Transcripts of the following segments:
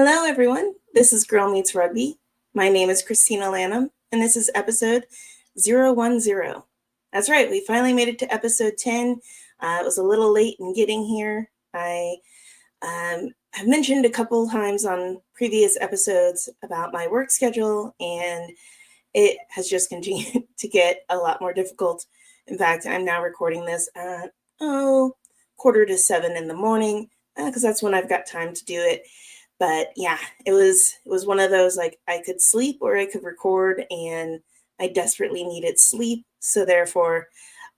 Hello, everyone. This is Girl Meets Rugby. My name is Christina Lanham, and this is episode 010. That's right, we finally made it to episode 10. It was a little late in getting here. I have mentioned a couple times on previous episodes about my work schedule, and it has just continued to get a lot more difficult. In fact, I'm now recording this at 6:45 in the morning because that's when I've got time to do it. But yeah, it was one of those, like, I could sleep or I could record, and I desperately needed sleep. So therefore,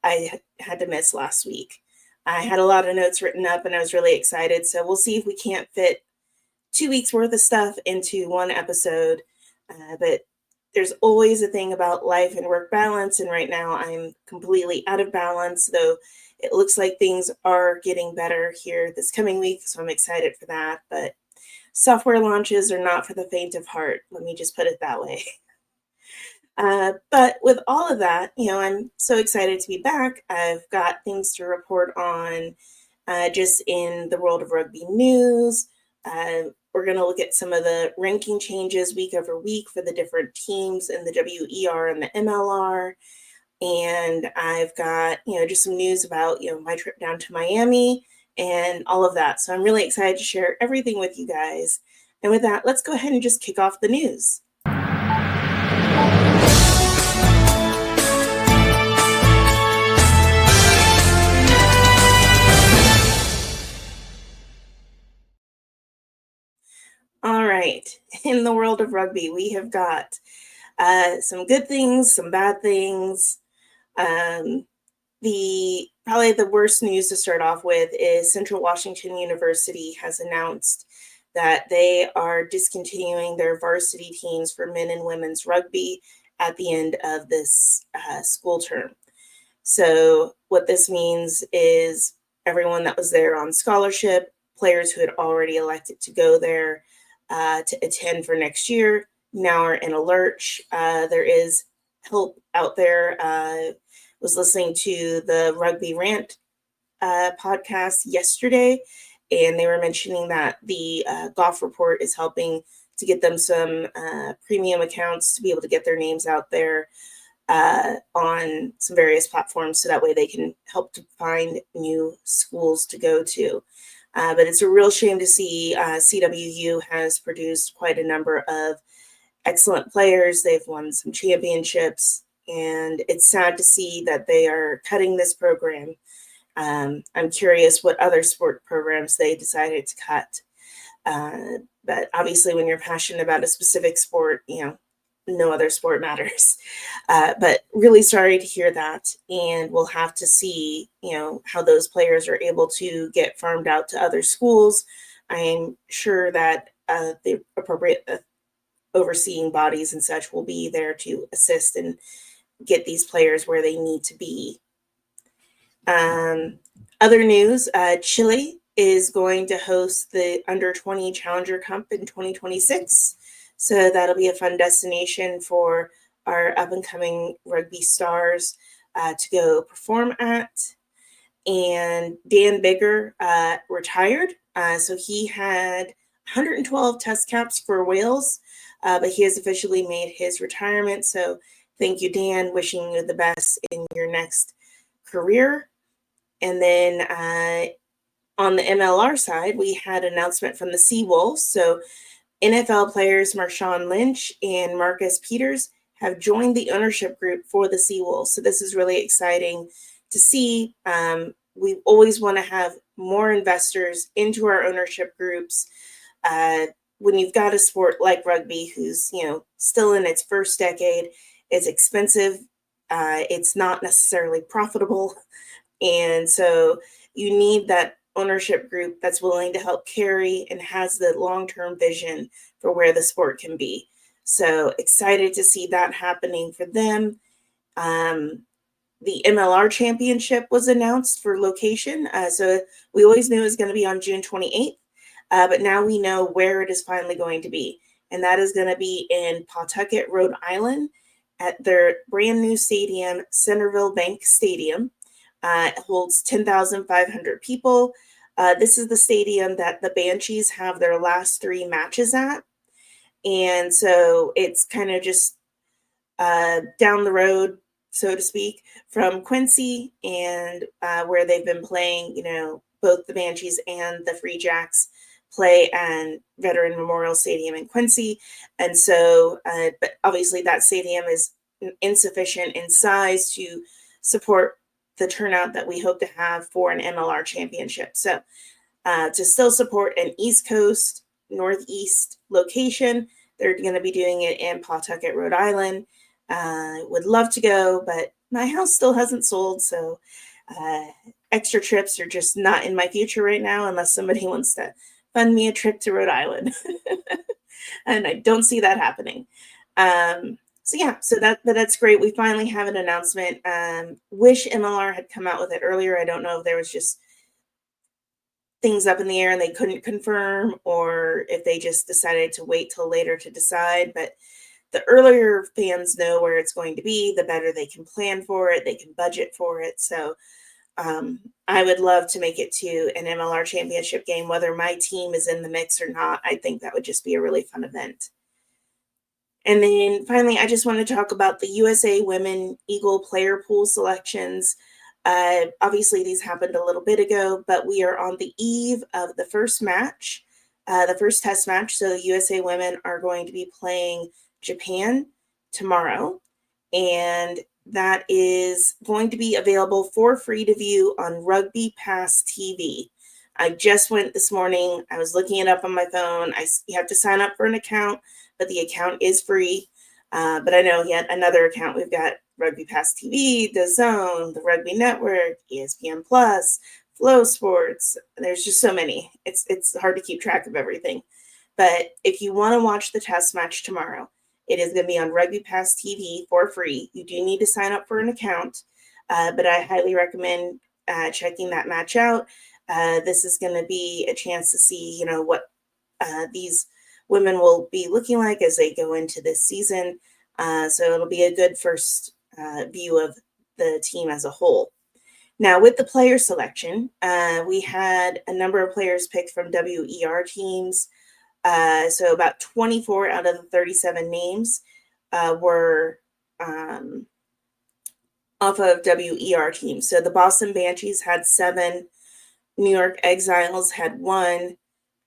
I had to miss last week. I had a lot of notes written up and I was really excited. So we'll see if we can't fit 2 weeks worth of stuff into one episode. But there's always a thing about life and work balance. And right now I'm completely out of balance, though it looks like things are getting better here this coming week. So I'm excited for that. But software launches are not for the faint of heart. Let me just put it that way. But with all of that, I'm so excited to be back. I've got things to report on just in the world of rugby news. We're going to look at some of the ranking changes week over week for the different teams in the WER and the MLR. And I've got, just some news about, my trip down to Miami and all of that. So I'm really excited to share everything with you guys. And with that, let's go ahead and just kick off the news. All right. In the world of rugby, we have got some good things, some bad things. Probably the worst news to start off with is Central Washington University has announced that they are discontinuing their varsity teams for men and women's rugby at the end of this school term. So what this means is everyone that was there on scholarship, players who had already elected to go there to attend for next year, now are in a lurch. There is help out there. Was listening to the Rugby Rant podcast yesterday, and they were mentioning that the Golf Report is helping to get them some premium accounts to be able to get their names out there on some various platforms, so that way they can help to find new schools to go to. But it's a real shame to see CWU has produced quite a number of excellent players. They've won some championships, and it's sad to see that they are cutting this program. I'm curious what other sport programs they decided to cut. But obviously, when you're passionate about a specific sport, no other sport matters. But really sorry to hear that. And we'll have to see, how those players are able to get farmed out to other schools. I'm sure that the appropriate overseeing bodies and such will be there to assist and get these players where they need to be. Other news, Chile is going to host the Under-20 Challenger Cup in 2026. So that'll be a fun destination for our up-and-coming rugby stars to go perform at. And Dan Bigger retired. So he had 112 test caps for Wales, but he has officially made his retirement. So thank you, Dan. Wishing you the best in your next career. And then on the MLR side, we had an announcement from the Seawolves. So NFL players Marshawn Lynch and Marcus Peters have joined the ownership group for the Seawolves. So this is really exciting to see. We always want to have more investors into our ownership groups. When you've got a sport like rugby, who's still in its first decade, it's expensive. It's not necessarily profitable. And so you need that ownership group that's willing to help carry and has the long-term vision for where the sport can be. So excited to see that happening for them. The MLR championship was announced for location. So we always knew it was going to be on June 28th, but now we know where it is finally going to be. And that is going to be in Pawtucket, Rhode Island at their brand new stadium, Centerville Bank Stadium. It holds 10,500 people. This is the stadium that the Banshees have their last 3 matches at. And so it's kind of just down the road, so to speak, from Quincy, and where they've been playing, both the Banshees and the Free Jacks play at Veteran Memorial Stadium in Quincy. And so, but obviously that stadium is insufficient in size to support the turnout that we hope to have for an MLR championship. So to still support an East Coast, Northeast location, they're going to be doing it in Pawtucket, Rhode Island. Would love to go, but my house still hasn't sold, so extra trips are just not in my future right now unless somebody wants to fund me a trip to Rhode Island. And I don't see that happening. So that's great. We finally have an announcement. Wish MLR had come out with it earlier. I don't know if there was just things up in the air and they couldn't confirm, or if they just decided to wait till later to decide. But the earlier fans know where it's going to be, the better they can plan for it, they can budget for it. So I would love to make it to an MLR championship game, whether my team is in the mix or not. I think that would just be a really fun event. And then finally, I just want to talk about the USA Women Eagle player pool selections. Obviously, these happened a little bit ago, but we are on the eve of the first match, the first test match. So the USA Women are going to be playing Japan tomorrow, and that is going to be available for free to view on Rugby Pass TV. I just went this morning. I was looking it up on my phone. You have to sign up for an account, but the account is free. But I know yet another account. We've got Rugby Pass TV, DAZN, the Rugby Network, ESPN Plus, Flow Sports. There's just so many. It's hard to keep track of everything. But if you want to watch the test match tomorrow, it is going to be on Rugby Pass TV for free. You do need to sign up for an account, but I highly recommend checking that match out. This is going to be a chance to see, what these women will be looking like as they go into this season. So it'll be a good first view of the team as a whole. Now, with the player selection, we had a number of players picked from WER teams. So about 24 out of the 37 names were off of WER teams. So the Boston Banshees had 7, New York Exiles had 1,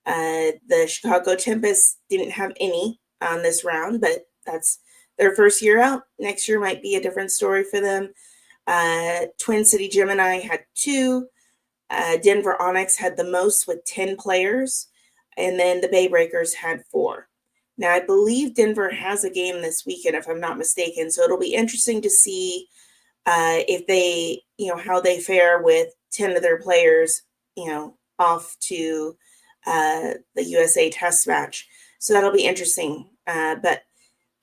the Chicago Tempest didn't have any on this round, but that's their first year out. Next year might be a different story for them. Twin City Gemini had 2. Denver Onyx had the most with 10 players. And then the Bay Breakers had 4. Now, I believe Denver has a game this weekend, if I'm not mistaken. So it'll be interesting to see if they, how they fare with 10 of their players, off to the USA test match. So that'll be interesting. But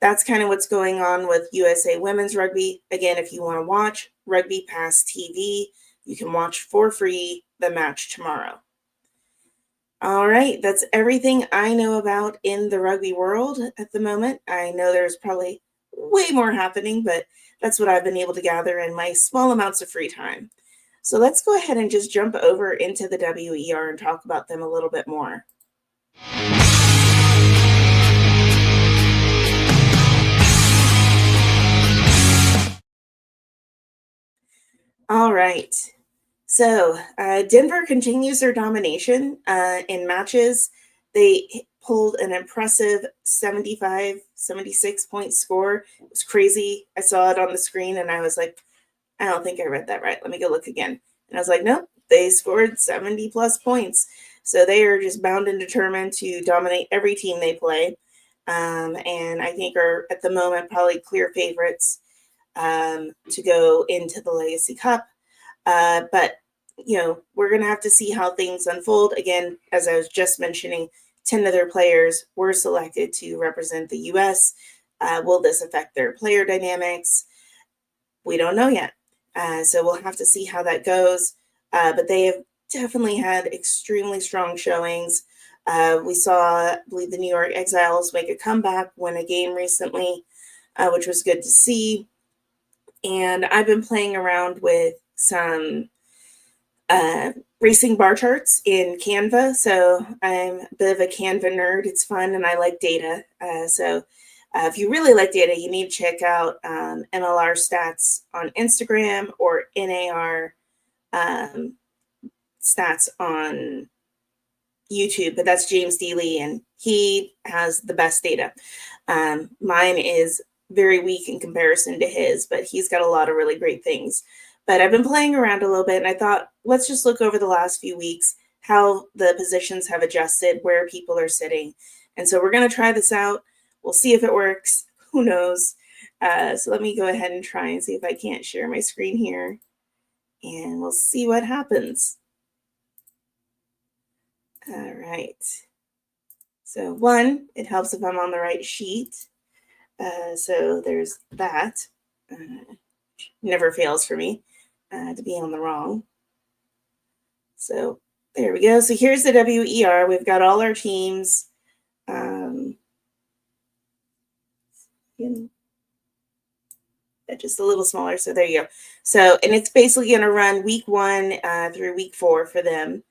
that's kind of what's going on with USA Women's Rugby. Again, if you want to watch Rugby Pass TV, you can watch for free the match tomorrow. All right, that's everything I know about in the rugby world at the moment. I know there's probably way more happening, but that's what I've been able to gather in my small amounts of free time. So let's go ahead and just jump over into the WER and talk about them a little bit more. All right. So Denver continues their domination in matches. They pulled an impressive 75, 76 point score. It was crazy. I saw it on the screen and I was like, I don't think I read that right. Let me go look again. And I was like, nope, they scored 70 plus points. So they are just bound and determined to dominate every team they play. And I think are at the moment probably clear favorites to go into the Legacy Cup. But we're going to have to see how things unfold. Again, as I was just mentioning, 10 of their players were selected to represent the U.S. Will this affect their player dynamics? We don't know yet. So we'll have to see how that goes. But they have definitely had extremely strong showings. We saw, I believe, the New York Exiles make a comeback, win a game recently, which was good to see. And I've been playing around with some racing bar charts in Canva. So I'm a bit of a Canva nerd. It's fun and I like data. So if you really like data, you need to check out MLR Stats on Instagram or NAR Stats on YouTube. But that's James Dealey, and he has the best data. Mine is very weak in comparison to his, but he's got a lot of really great things. But I've been playing around a little bit, and I thought, let's just look over the last few weeks, how the positions have adjusted, where people are sitting. And so we're going to try this out. We'll see if it works. Who knows? So let me go ahead and try and see if I can't share my screen here. And we'll see what happens. All right. So one, it helps if I'm on the right sheet. So there's that. Never fails for me to be on the wrong. So there we go. So here's the WER. We've got all our teams. Just a little smaller. So there you go. So, and it's basically going to run week 1 through week 4 for them.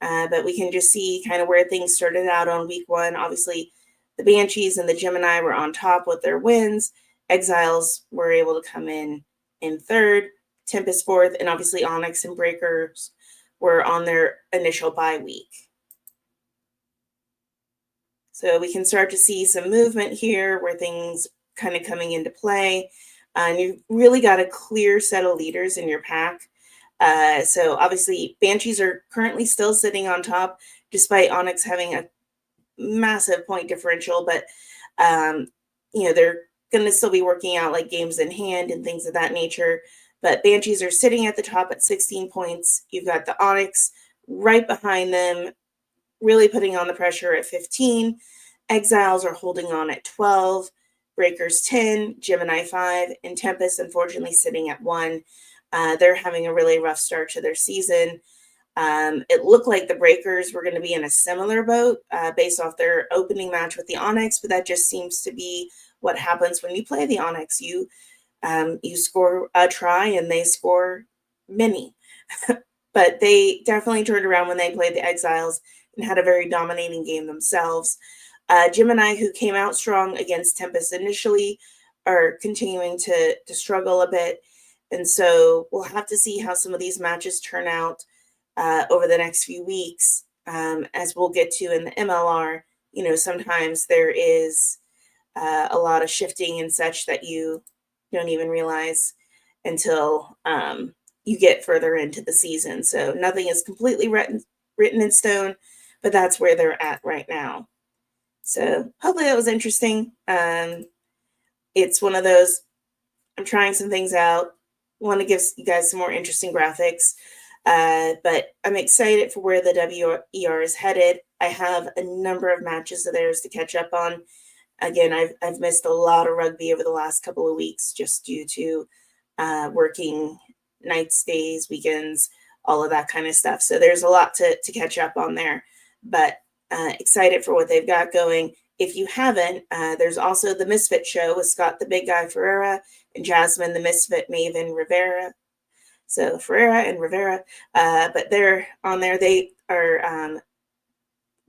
But we can just see kind of where things started out on week 1. Obviously, the Banshees and the Gemini were on top with their wins. Exiles were able to come in 3rd, Tempest 4th, and obviously Onyx and Breakers were on their initial bye week. So we can start to see some movement here where things kind of coming into play. And you've really got a clear set of leaders in your pack. So obviously Banshees are currently still sitting on top despite Onyx having a massive point differential, but they're going to still be working out like games in hand and things of that nature. But Banshees are sitting at the top at 16 points. You've got the Onyx right behind them, really putting on the pressure at 15. Exiles are holding on at 12. Breakers 10, Gemini 5, and Tempest unfortunately sitting at 1. They're having a really rough start to their season. It looked like the Breakers were going to be in a similar boat based off their opening match with the Onyx, but that just seems to be what happens when you play the Onyx. You score a try and they score many. But they definitely turned around when they played the Exiles and had a very dominating game themselves. Gemini, who came out strong against Tempest initially, are continuing to struggle a bit. And so we'll have to see how some of these matches turn out over the next few weeks. As we'll get to in the MLR, sometimes there is a lot of shifting and such that you don't even realize until you get further into the season. So nothing is completely written in stone, but that's where they're at right now. So hopefully that was interesting. It's one of those, I'm trying some things out. Want to give you guys some more interesting graphics. But I'm excited for where the WER is headed. I have a number of matches of theirs to catch up on. Again, I've missed a lot of rugby over the last couple of weeks just due to working nights, days, weekends, all of that kind of stuff. So there's a lot to catch up on there. But excited for what they've got going. If you haven't, there's also the Misfits Show with Scott the Big Guy Ferreira and Jasmine the Misfit Maven Rivera. So Ferreira and Rivera, but they're on there. They are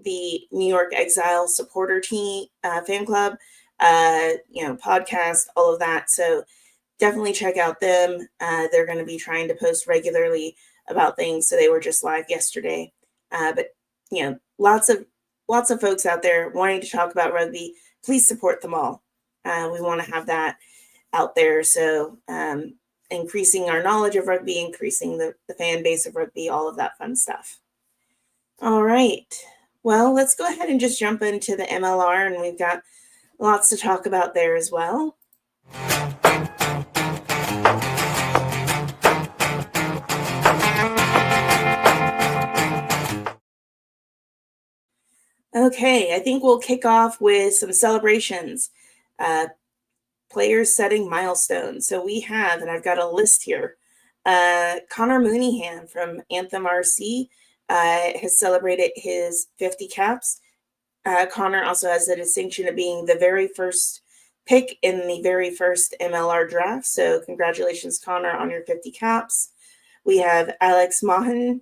the New York Exile supporter team, fan club, podcast, all of that. So definitely check out them. They're going to be trying to post regularly about things. So they were just live yesterday. But lots of folks out there wanting to talk about rugby. Please support them all. We want to have that out there. So increasing our knowledge of rugby, increasing the fan base of rugby, all of that fun stuff. All right. Well, let's go ahead and just jump into the MLR, and we've got lots to talk about there as well. Okay, I think we'll kick off with some celebrations. Players setting milestones. So we have, and I've got a list here, Connor Mooneyham from Anthem RC has celebrated his 50 caps. Connor also has the distinction of being the very first pick in the very first MLR draft. So congratulations, Connor, on your 50 caps. We have Alex Mahan,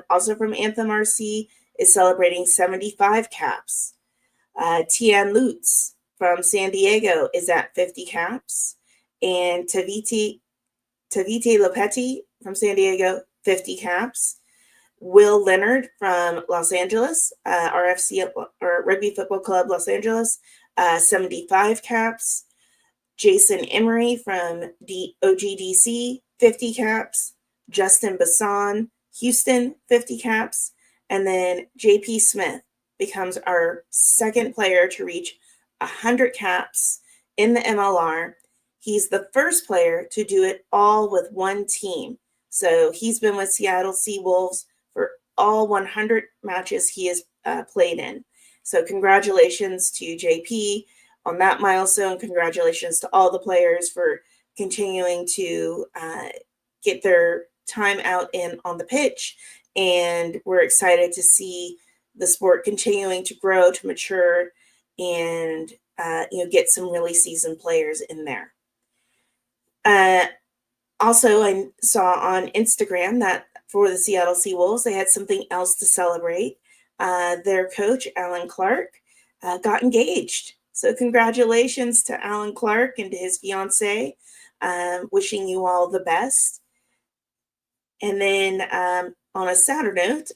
also from Anthem RC, is celebrating 75 caps. Tian Lutz from San Diego is at 50 caps. And Tavite Lopetti from San Diego, 50 caps. Will Leonard from Los Angeles, RFC, or Rugby Football Club Los Angeles, 75 caps. Jason Emery from OGDC, 50 caps. Justin Bassan, Houston, 50 caps. And then JP Smith becomes our second player to reach 100 caps in the MLR. He's the first player to do it all with one team. So he's been with Seattle Seawolves for all 100 matches he has played in. So congratulations to JP on that milestone. Congratulations to all the players for continuing to get their time out in on the pitch. And we're excited to see the sport continuing to grow, to mature, and get some really seasoned players in there. Also, I saw on Instagram that for the Seattle Seawolves, they had something else to celebrate. Their coach, Alan Clark, got engaged. So congratulations to Alan Clark and to his fiancée. Wishing you all the best. And then on a sadder note,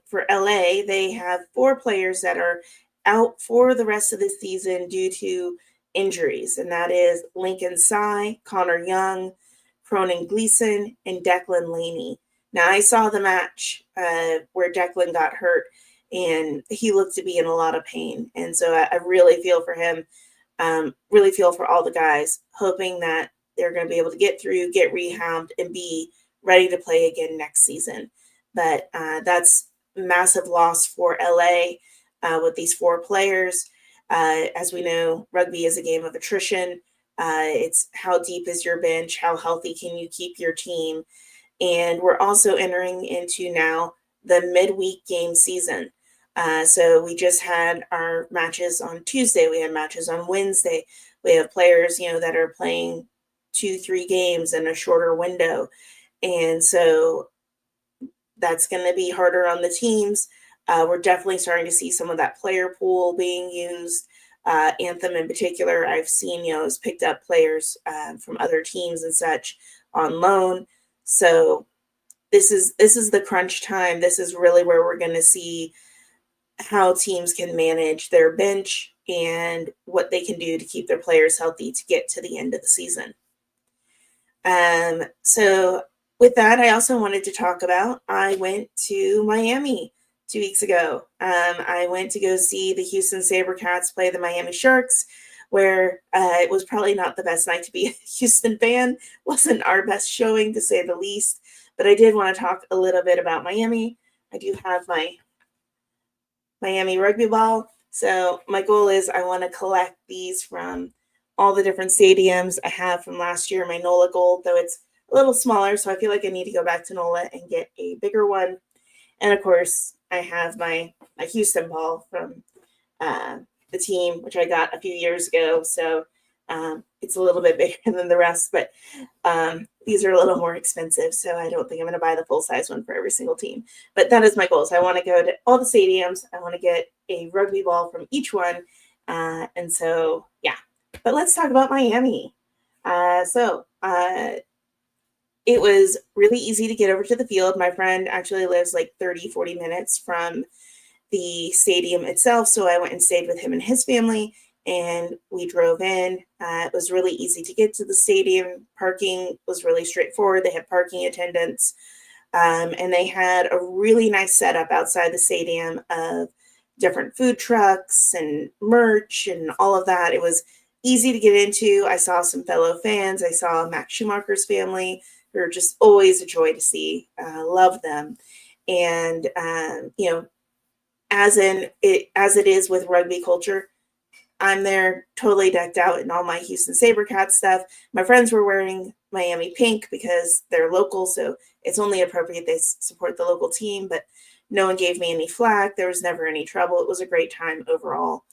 for LA, they have 4 players that are out for the rest of the season due to injuries. And that is Lincoln Sy, Connor Young, Cronin Gleason, and Declan Laney. Now, I saw the match where Declan got hurt, and he looked to be in a lot of pain. And so I really feel for him, really feel for all the guys, hoping that they're going to be able to get through, get rehabbed, and be ready to play again next season. But that's massive loss for LA with these 4 players. As we know, rugby is a game of attrition. It's how deep is your bench? How healthy can you keep your team? And we're also entering into now the midweek game season. So we just had our matches on Tuesday. We had matches on Wednesday. We have players, that are playing 2-3 games in a shorter window. And so that's going to be harder on the teams. We're definitely starting to see some of that player pool being used. Anthem in particular, I've seen, has picked up players from other teams and such on loan. So this is the crunch time. This is really where we're going to see how teams can manage their bench and what they can do to keep their players healthy to get to the end of the season. So with that, I also wanted to talk about, I went to Miami 2 weeks ago. I went to go see the Houston SaberCats play the Miami Sharks, where it was probably not the best night to be a Houston fan. Wasn't our best showing, to say the least. But I did want to talk a little bit about Miami. I do have my Miami rugby ball. So my goal is I want to collect these from all the different stadiums I have from last year. My NOLA Gold, though it's a little smaller, so I feel like I need to go back to NOLA and get a bigger one. And of course, I have my Houston ball from the team, which I got a few years ago. So it's a little bit bigger than the rest, but these are a little more expensive. So I don't think I'm going to buy the full size one for every single team. But that is my goal. So I want to go to all the stadiums. I want to get a rugby ball from each one. And so, yeah. But let's talk about Miami. It was really easy to get over to the field. My friend actually lives like 30-40 minutes from the stadium itself. So I went and stayed with him and his family, and we drove in. It was really easy to get to the stadium. Parking was really straightforward. They had parking attendants, and they had a really nice setup outside the stadium of different food trucks and merch and all of that. It was easy to get into. I saw some fellow fans. I saw Max Schumacher's family, who are just always a joy to see. Love them. And, as it is with rugby culture, I'm there totally decked out in all my Houston SaberCats stuff. My friends were wearing Miami pink because they're local, so it's only appropriate they support the local team, but no one gave me any flack. There was never any trouble. It was a great time overall.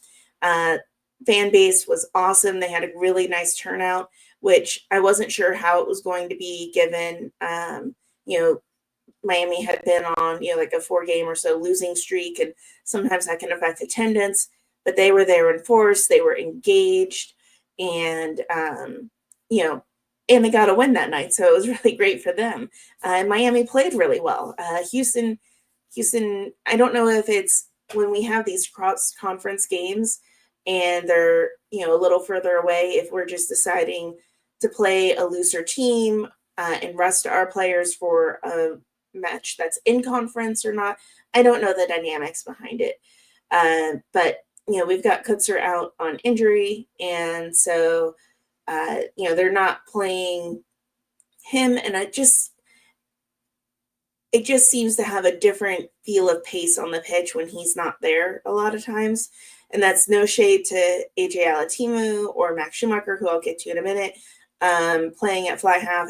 Fan base was awesome. They had a really nice turnout, which I wasn't sure how it was going to be given, Miami had been on, like a 4-game or so losing streak, and sometimes that can affect attendance. But they were there in force. They were engaged, and and they got a win that night, so it was really great for them. And Miami played really well. Houston. I don't know if it's when we have these cross conference games and they're a little further away, if we're just deciding to play a looser team and rest our players for a match that's in conference or not. I don't know the dynamics behind it. But we've got Kutzer out on injury, and so they're not playing him, and it just seems to have a different feel of pace on the pitch when he's not there a lot of times. And that's no shade to AJ Alatimu or Max Schumacher, who I'll get to in a minute, playing at fly half.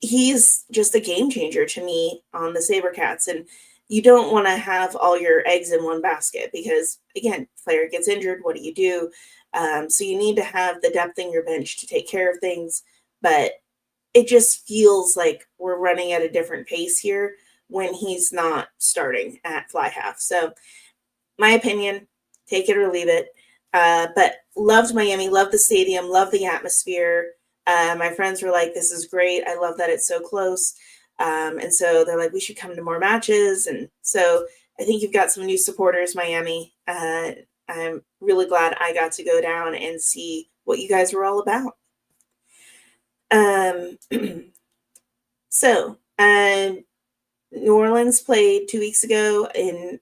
He's just a game changer to me on the SaberCats. And you don't want to have all your eggs in one basket because, again, player gets injured. What do you do? So you need to have the depth in your bench to take care of things. But it just feels like we're running at a different pace here when he's not starting at fly half. So my opinion, take it or leave it. But loved Miami, loved the stadium, loved the atmosphere. My friends were like, this is great. I love that it's so close. And so they're like, we should come to more matches. And so I think you've got some new supporters, Miami. I'm really glad I got to go down and see what you guys were all about. So New Orleans played 2 weeks ago in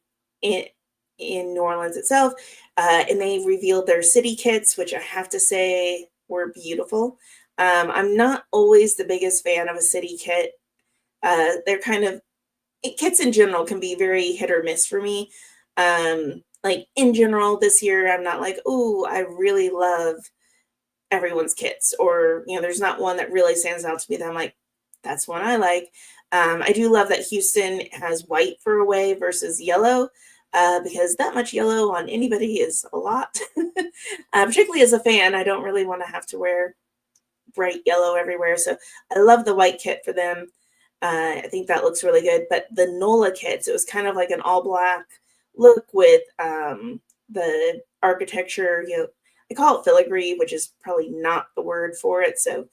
New Orleans itself, and they revealed their city kits, which I have to say were beautiful. I'm not always the biggest fan of a city kit. They're kits in general can be very hit or miss for me. Like in general this year, I'm not like, oh, I really love everyone's kits, or there's not one that really stands out to me that I'm like, that's one I like. I do love that Houston has white for away versus yellow, because that much yellow on anybody is a lot. Particularly as a fan, I don't really want to have to wear bright yellow everywhere, so I love the white kit for them. I think that looks really good. But the NOLA kits, it was kind of like an all black look with the architecture, I call it filigree, which is probably not the word for it. So,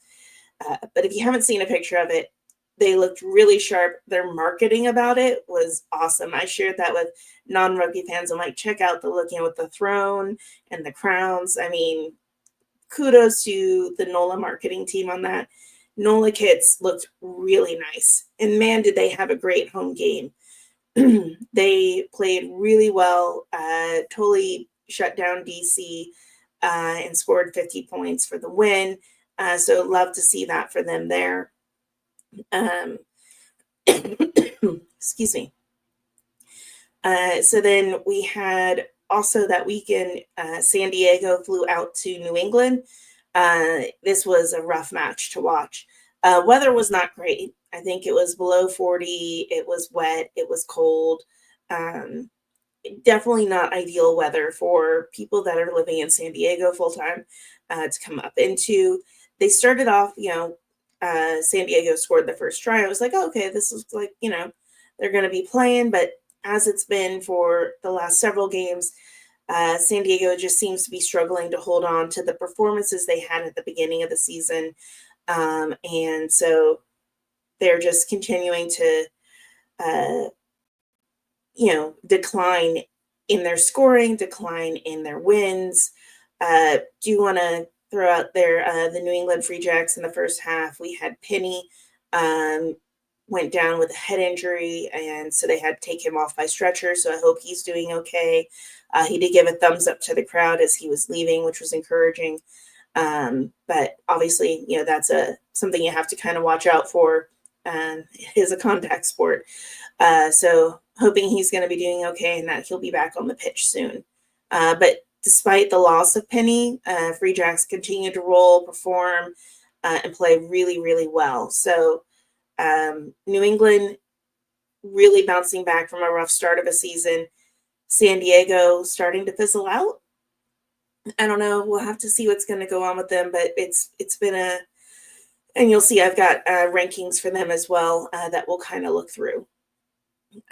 but if you haven't seen a picture of it, they looked really sharp. Their marketing about it was awesome. I shared that with non-rugby fans. I'm like, check out the look, with the throne and the crowns. I mean, kudos to the NOLA marketing team on that. NOLA kits looked really nice. And man, did they have a great home game. They played really well, totally shut down DC, and scored 50 points for the win. So love to see that for them there. Excuse me. So then we had also that weekend, San Diego flew out to New England. This was a rough match to watch. Weather was not great. I think it was below 40. It was wet. It was cold. Definitely not ideal weather for people that are living in San Diego full time to come up into. They started off, San Diego scored the first try. I was like, oh, okay, this is like, they're going to be playing. But as it's been for the last several games, San Diego just seems to be struggling to hold on to the performances they had at the beginning of the season. And so they're just continuing to, decline in their scoring, decline in their wins. Do you want to throw out there the New England Free Jacks in the first half? We had Penny went down with a head injury, and so they had to take him off by stretcher. So I hope he's doing okay. He did give a thumbs up to the crowd as he was leaving, which was encouraging. But obviously, that's something you have to kind of watch out for. It is a contact sport. So hoping he's going to be doing okay and that he'll be back on the pitch soon. But despite the loss of Penny, Free Jacks continue to roll, perform, and play really, really well. So New England really bouncing back from a rough start of a season. San Diego starting to fizzle out. I don't know. We'll have to see what's going to go on with them, but it's been And you'll see I've got rankings for them as well that we'll kind of look through.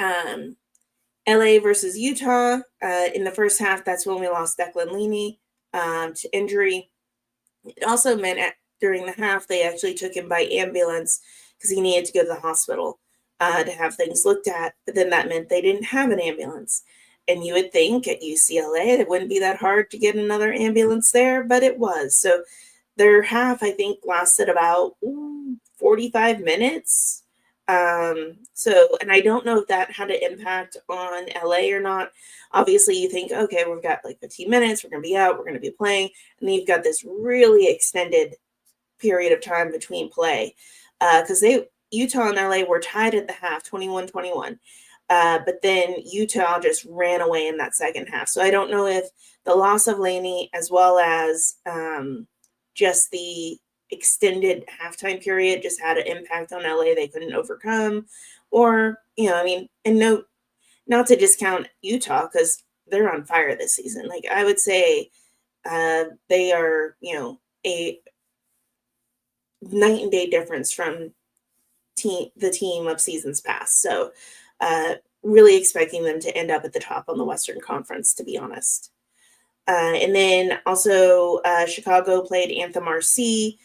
LA versus Utah. In the first half, that's when we lost Declan Leaney to injury. It also meant during the half, they actually took him by ambulance because he needed to go to the hospital to have things looked at. But then that meant they didn't have an ambulance. And you would think at UCLA, it wouldn't be that hard to get another ambulance there, but it was. So their half, I think, lasted about 45 minutes. And I don't know if that had an impact on LA or not. Obviously, you think, okay, we've got like 15 minutes, we're going to be out, we're going to be playing. And then you've got this really extended period of time between play. Because Utah and LA were tied at the half, 21-21. But then Utah just ran away in that second half. So I don't know if the loss of Laney as well as just the extended halftime period just had an impact on LA they couldn't overcome. Or, and not to discount Utah because they're on fire this season. Like I would say they are, a night and day difference from the team of seasons past. So really expecting them to end up at the top on the Western Conference, to be honest. And then also Chicago played Anthem RC.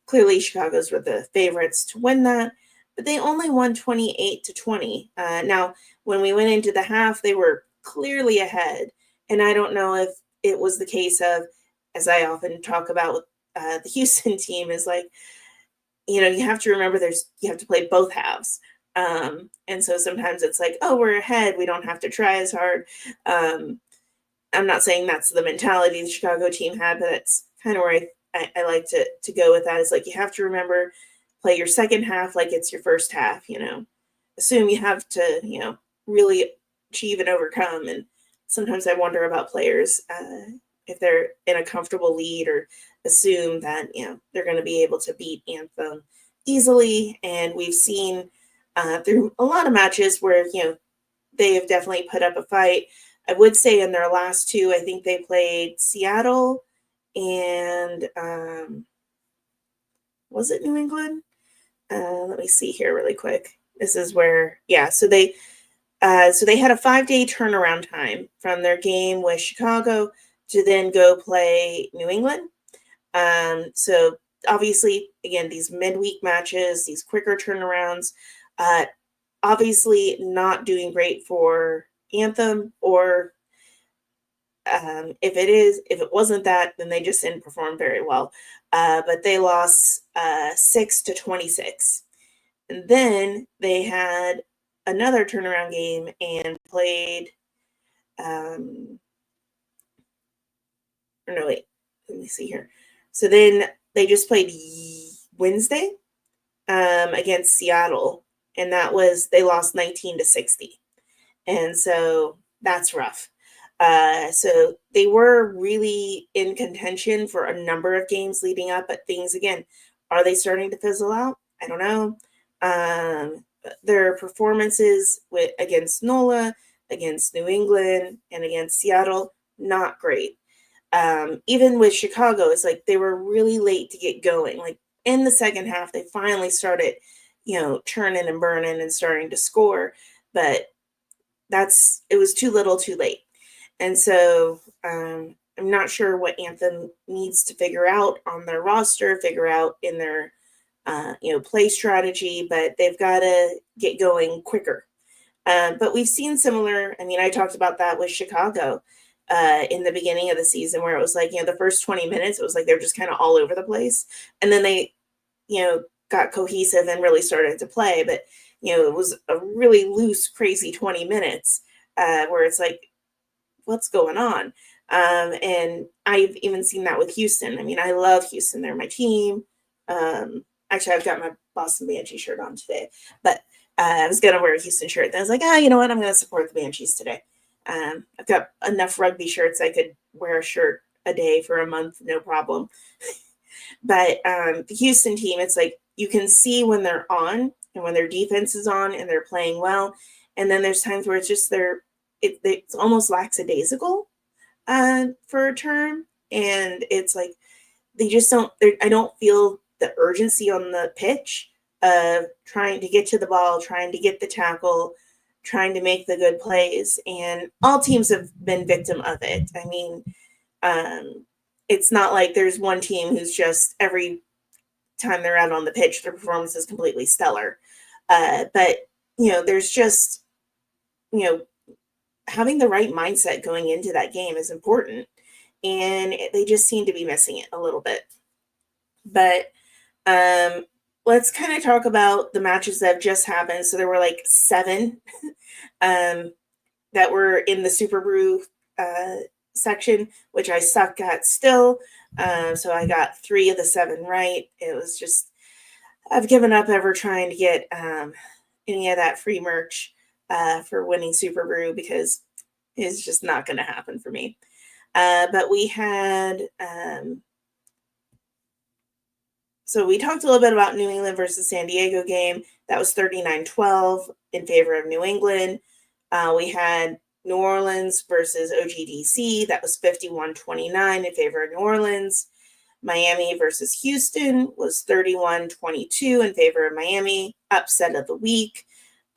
Clearly Chicago's were the favorites to win that, but they only won 28-20. Now, when we went into the half, they were clearly ahead. And I don't know if it was the case of, as I often talk about with the Houston team, is like, you have to remember you have to play both halves. And so sometimes it's like, oh, we're ahead, we don't have to try as hard. I'm not saying that's the mentality the Chicago team had, but that's kind of where I like to go with that. Is like, you have to remember, play your second half like it's your first half, assume you have to, really achieve and overcome. And sometimes I wonder about players if they're in a comfortable lead or assume that, they're going to be able to beat Anthem easily. And we've seen through a lot of matches where, they have definitely put up a fight. I would say in their last two, I think they played Seattle and was it New England? Let me see here really quick. This is where, so they had a 5-day turnaround time from their game with Chicago to then go play New England. So obviously, again, these midweek matches, these quicker turnarounds, obviously not doing great for Anthem, or if it wasn't that, then they just didn't perform very well. But they lost 6-26. And then they had another turnaround game and played let me see here. So then they just played Wednesday against Seattle, and they lost 19-60. And so that's rough. So they were really in contention for a number of games leading up, but things, again, are they starting to fizzle out? I don't know. Their performances against NOLA, against New England, and against Seattle, not great. Even with Chicago, it's like they were really late to get going. Like in the second half, they finally started, churning and burning and starting to score, but it was too little too late. And so I'm not sure what Anthem needs to figure out on their roster, figure out in their play strategy, but they've got to get going quicker. But we've seen similar, I talked about that with Chicago in the beginning of the season, where it was like, the first 20 minutes, it was like they're just kind of all over the place. And then they, got cohesive and really started to play. But, it was a really loose, crazy 20 minutes where it's like, what's going on? And I've even seen that with Houston. I love Houston. They're my team. Actually, I've got my Boston Banshee shirt on today, but I was going to wear a Houston shirt. Then I was like, you know what? I'm going to support the Banshees today. I've got enough rugby shirts. I could wear a shirt a day for a month, no problem. But the Houston team, it's like you can see when they're on and when their defense is on and they're playing well. And then there's times where it's just it's almost lackadaisical for a term. And it's like they just don't, I don't feel the urgency on the pitch of trying to get to the ball, trying to get the tackle, trying to make the good plays. And all teams have been victim of it. I mean, it's not like there's one team who's just every time they're out on the pitch, their performance is completely stellar. But, there's just, having the right mindset going into that game is important. And they just seem to be missing it a little bit. But let's kind of talk about the matches that have just happened. So there were like 7 that were in the Super Brew section, which I suck at still. So I got 3 of the 7 right. It was just, I've given up ever trying to get any of that free merch for winning Super Brew because it's just not going to happen for me. But we had, so we talked a little bit about New England versus San Diego game. That was 39-12 in favor of New England. We had New Orleans versus OGDC. That was 51-29 in favor of New Orleans. Miami versus Houston was 31-22 in favor of Miami. Upset of the week.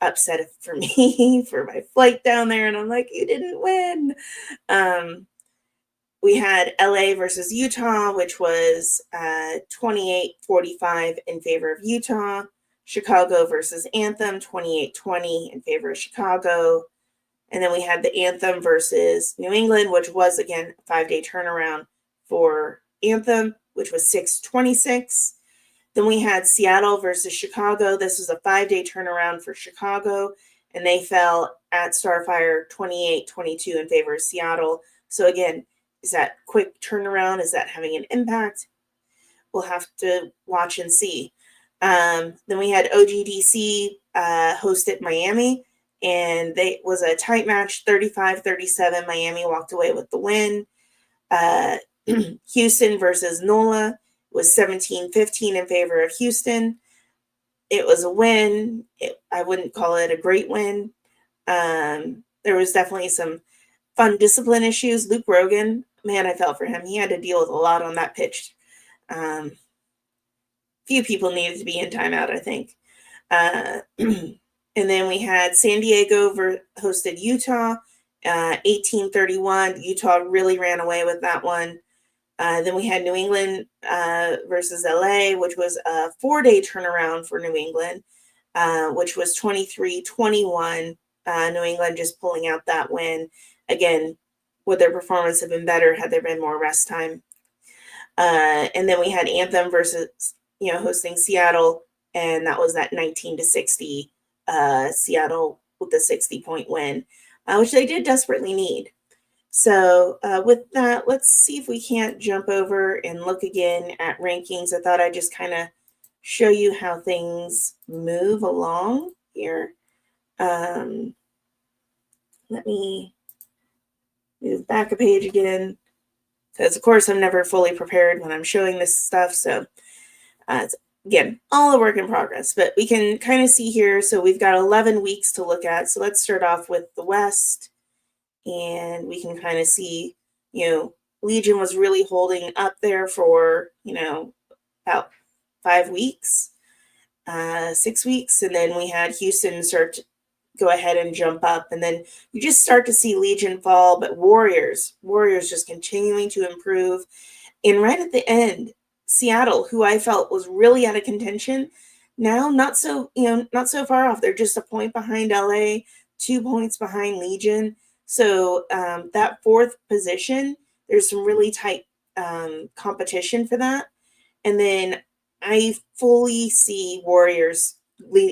Upset for me for my flight down there. And I'm like, you didn't win. We had LA versus Utah, which was 28-45 in favor of Utah. Chicago versus Anthem, 28-20 in favor of Chicago. And then we had the Anthem versus New England, which was, again, a 5-day turnaround for Anthem, which was 6-26. Then we had Seattle versus Chicago. This was a 5-day turnaround for Chicago, and they fell at Starfire 28-22 in favor of Seattle. So again, is that quick turnaround? Is that having an impact? We'll have to watch and see. Then we had OGDC hosted Miami, and they was a tight match, 35-37. Miami walked away with the win. Houston versus NOLA was 17-15 in favor of Houston. It was a win. I wouldn't call it a great win. There was definitely some fun discipline issues. Luke Rogan, man, I felt for him. He had to deal with a lot on that pitch. Few people needed to be in timeout, I think. And then we had San Diego hosted Utah, 18-31. Utah really ran away with that one. Then we had New England versus LA, which was a 4-day turnaround for New England, which was 23-21. New England just pulling out that win. Again, would their performance have been better had there been more rest time? And then we had Anthem versus, hosting Seattle, and that was that 19-60 Seattle with the 60-point win, which they did desperately need. So with that, let's see if we can't jump over and look again at rankings. I thought I'd just kind of show you how things move along here. Let me move back a page again, because of course I'm never fully prepared when I'm showing this stuff. So it's, again, all a work in progress, but we can kind of see here. So we've got 11 weeks to look at. So let's start off with the West. And we can kind of see, Legion was really holding up there for, about 5 weeks, 6 weeks. And then we had Houston start to go ahead and jump up. And then you just start to see Legion fall, but Warriors just continuing to improve. And right at the end, Seattle, who I felt was really out of contention, now not so far off. They're just a point behind LA, 2 points behind Legion. So that 4th position, there's some really tight competition for that. And then I fully see Warriors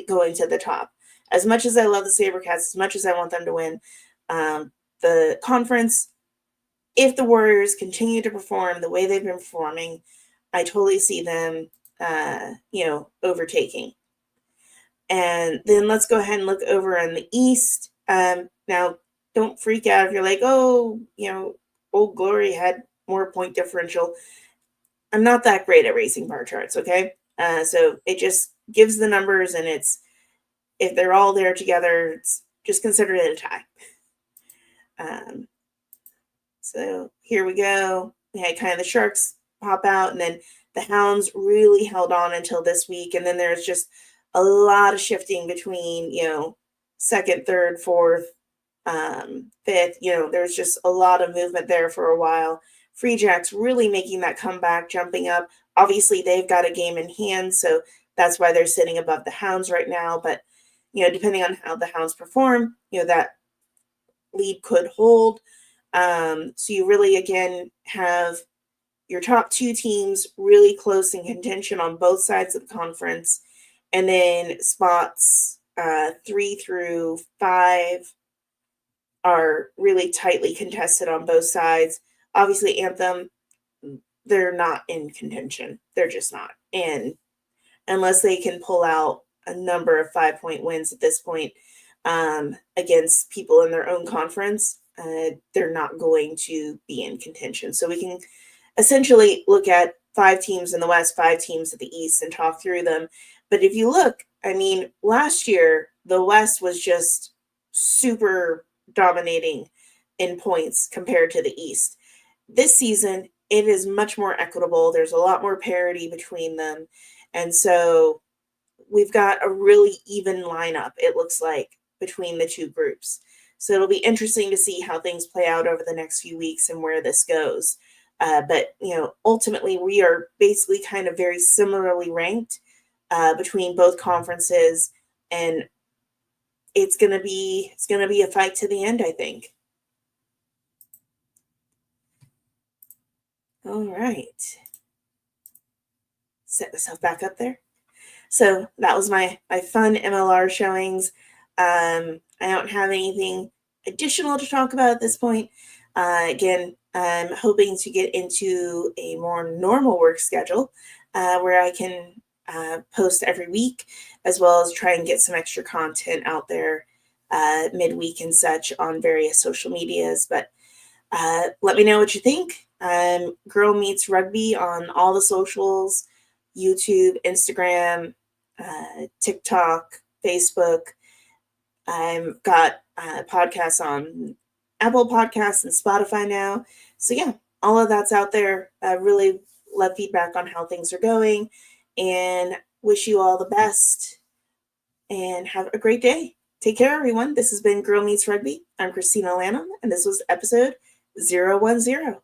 going to the top. As much as I love the SaberCats, as much as I want them to win the conference, if the Warriors continue to perform the way they've been performing, I totally see them, overtaking. And then let's go ahead and look over in the East. Now, don't freak out if you're like, Old Glory had more point differential. I'm not that great at racing bar charts, okay? So it just gives the numbers, and if they're all there together, it's just consider it a tie. So here we go. We had kind of the Sharks pop out, and then the Hounds really held on until this week, and then there's just a lot of shifting between, second, third, fourth, fifth. There's just a lot of movement there for a while. Free Jacks really making that comeback, jumping up. Obviously, they've got a game in hand, so that's why they're sitting above the Hounds right now. But, depending on how the Hounds perform, that lead could hold. So you really, again, have your top two teams really close in contention on both sides of the conference. And then spots 3 through 5 are really tightly contested on both sides. Obviously, Anthem, they're not in contention. They're just not. And unless they can pull out a number of 5-point wins at this point against people in their own conference, they're not going to be in contention. So we can essentially look at 5 teams in the West, 5 teams in the East, and talk through them. But if you look, last year, the West was just super dominating in points compared to the East. This season, it is much more equitable. There's a lot more parity between them. And so we've got a really even lineup, it looks like, between the two groups. So it'll be interesting to see how things play out over the next few weeks and where this goes. But ultimately, we are basically kind of very similarly ranked between both conferences, and it's gonna be a fight to the end, I think. All right, set myself back up there. So that was my fun MLR showings. I don't have anything additional to talk about at this point. Again, I'm hoping to get into a more normal work schedule where I can post every week, as well as try and get some extra content out there midweek and such on various social medias. But let me know what you think. Girl Meets Rugby on all the socials, YouTube, Instagram, TikTok, Facebook. I've got podcasts on Apple Podcasts and Spotify now. So yeah, all of that's out there. I really love feedback on how things are going, and wish you all the best and have a great day. Take care, everyone. This has been Girl Meets Rugby. I'm Christina Lanham, and this was episode 010.